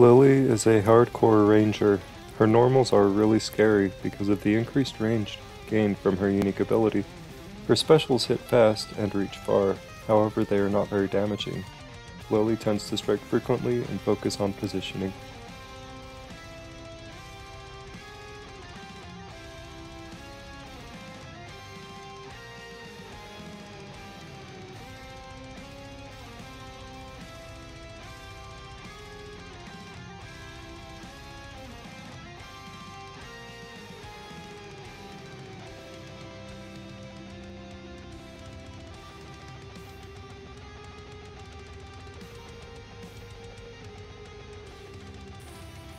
Lily is a hardcore ranger. Her normals are really scary because of the increased range gained from her unique ability. Her specials hit fast and reach far, however they are not very damaging. Lily tends to strike frequently and focus on positioning.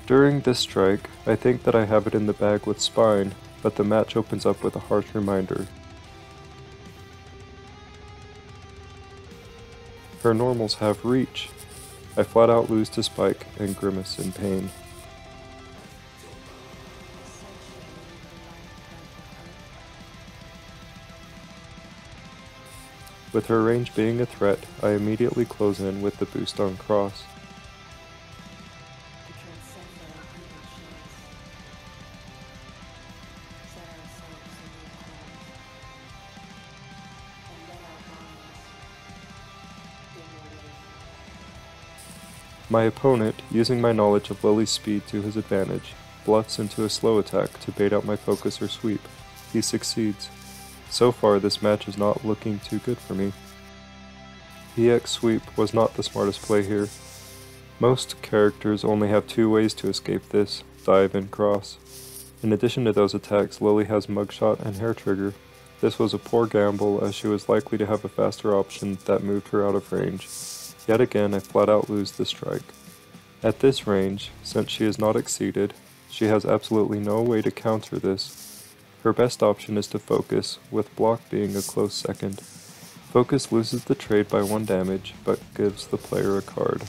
During this strike, I think that I have it in the bag with Spine, but the match opens up with a harsh reminder. Her normals have reach. I flat out lose to Spike and grimace in pain. With her range being a threat, I immediately close in with the boost on cross. My opponent, using my knowledge of Lily's speed to his advantage, bluffs into a slow attack to bait out my focus or sweep. He succeeds. So far this match is not looking too good for me. EX sweep was not the smartest play here. Most characters only have two ways to escape this, dive and cross. In addition to those attacks, Lily has mugshot and hair trigger. This was a poor gamble as she was likely to have a faster option that moved her out of range. Yet again, I flat out lose the strike. At this range, since she is not exceeded, she has absolutely no way to counter this. Her best option is to focus, with block being a close second. Focus loses the trade by 1 damage, but gives the player a card.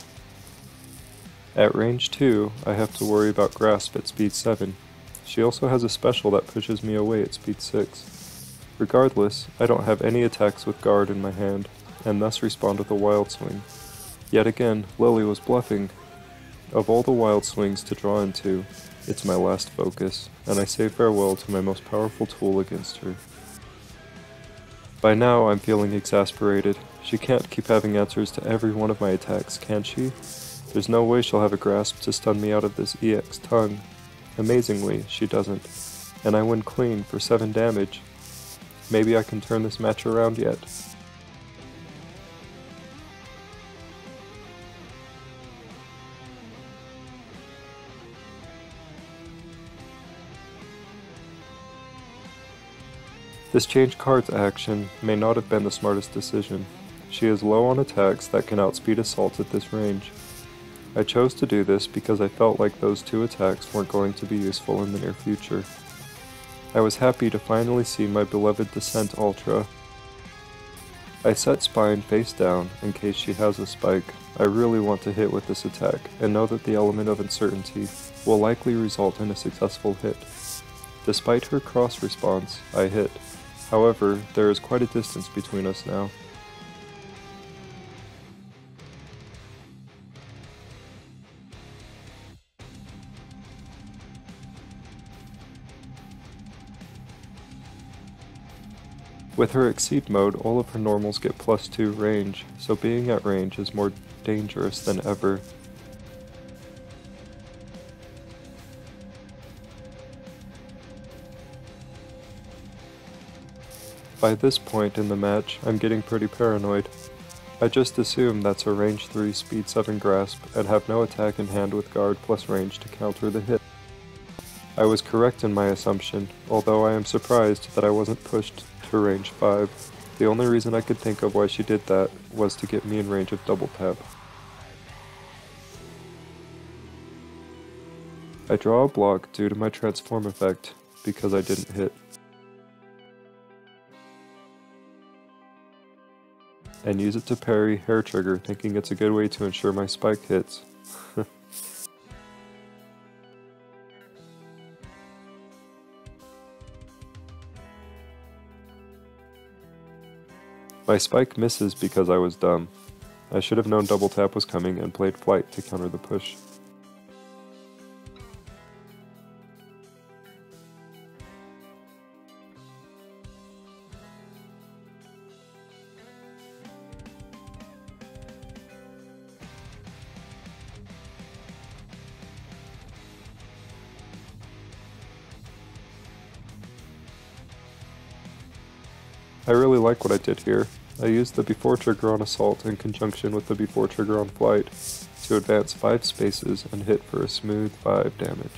At range 2, I have to worry about grasp at speed 7. She also has a special that pushes me away at speed 6. Regardless, I don't have any attacks with guard in my hand, and thus respond with a wild swing. Yet again, Lily was bluffing. Of all the wild swings to draw into, it's my last focus, and I say farewell to my most powerful tool against her. By now I'm feeling exasperated. She can't keep having answers to every one of my attacks, can she? There's no way she'll have a grasp to stun me out of this EX tongue. Amazingly, she doesn't, and I win clean for 7 damage. Maybe I can turn this match around yet. This change cards action may not have been the smartest decision. She is low on attacks that can outspeed assaults at this range. I chose to do this because I felt like those 2 attacks weren't going to be useful in the near future. I was happy to finally see my beloved Descent Ultra. I set Spine face down in case she has a spike. I really want to hit with this attack and know that the element of uncertainty will likely result in a successful hit. Despite her cross response, I hit. However, there is quite a distance between us now. With her Exceed mode, all of her normals get +2 range, so being at range is more dangerous than ever. By this point in the match, I'm getting pretty paranoid. I just assume that's a range 3 speed 7 grasp and have no attack in hand with guard plus range to counter the hit. I was correct in my assumption, although I am surprised that I wasn't pushed to range 5. The only reason I could think of why she did that was to get me in range of double tap. I draw a block due to my transform effect because I didn't hit. And use it to parry hair trigger, thinking it's a good way to ensure my spike hits. My spike misses because I was dumb. I should have known double tap was coming and played flight to counter the push. I really like what I did here. I used the before trigger on assault in conjunction with the before trigger on flight to advance 5 spaces and hit for a smooth 5 damage.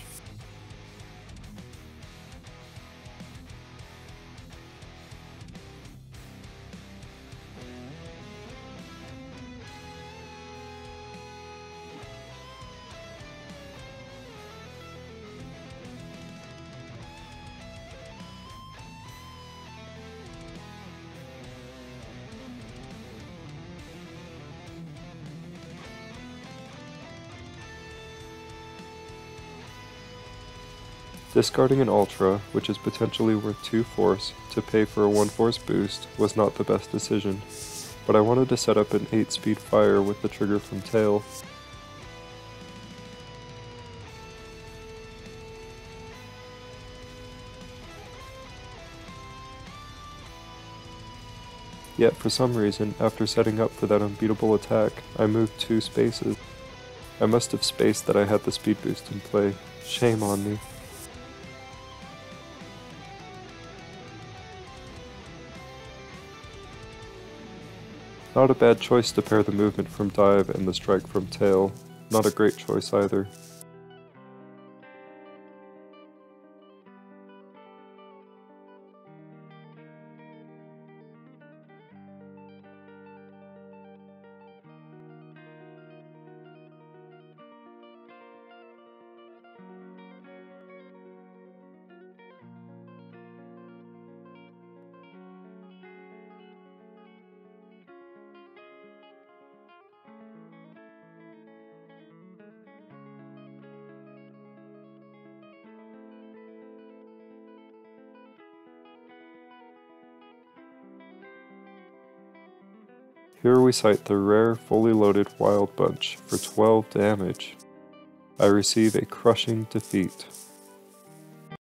Discarding an Ultra, which is potentially worth 2 force, to pay for a 1 force boost was not the best decision, but I wanted to set up an 8-speed fire with the trigger from tail. Yet for some reason, after setting up for that unbeatable attack, I moved 2 spaces. I must have spaced that I had the speed boost in play. Shame on me. Not a bad choice to pair the movement from dive and the strike from tail. Not a great choice either. Here we sight the rare, fully loaded Wild Bunch for 12 damage. I receive a crushing defeat.